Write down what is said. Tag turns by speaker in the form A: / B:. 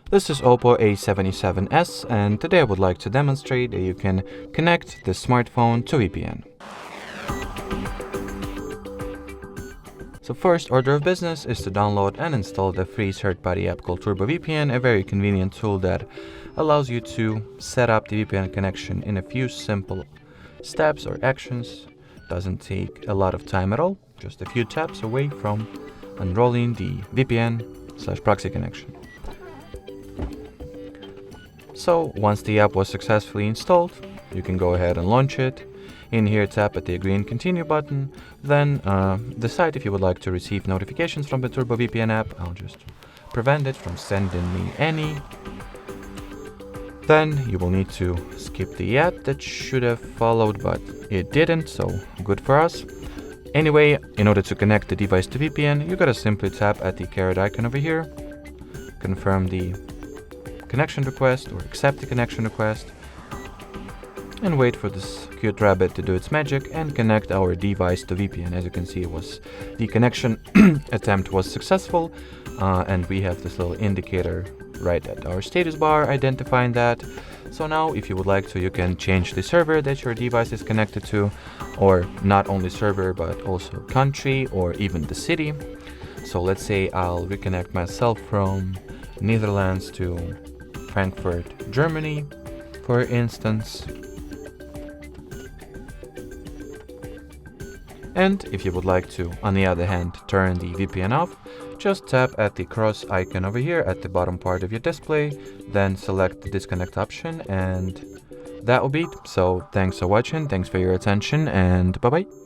A: This is OPPO A77s, and today I would like to demonstrate that you can connect the smartphone to VPN. So first order of business is to download and install the free third-party app called TurboVPN, a very convenient tool that allows you to set up the VPN connection in a few simple steps or actions. Doesn't take a lot of time at all, just a few taps away from unrolling the VPN/proxy connection. So once the app was successfully installed, you can go ahead and launch it. In here, tap at the Agree and Continue button, then decide if you would like to receive notifications from the TurboVPN app. I'll just prevent it from sending me any. Then you will need to skip the ad that should have followed, but it didn't, so good for us. Anyway, in order to connect the device to VPN, you gotta simply tap at the caret icon over here, confirm the connection request or accept the connection request, and wait for this cute rabbit to do its magic and connect our device to VPN. As you can see, the connection attempt was successful, and we have this little indicator right at our status bar identifying that. So now if you would like to, you can change the server that your device is connected to, or not only server but also country or even the city. So let's say I'll reconnect myself from Netherlands to Frankfurt, Germany, for instance. And if you would like to, on the other hand, turn the VPN off, just tap at the cross icon over here at the bottom part of your display, then select the disconnect option, and that will be it. So thanks for watching, thanks for your attention, and bye bye.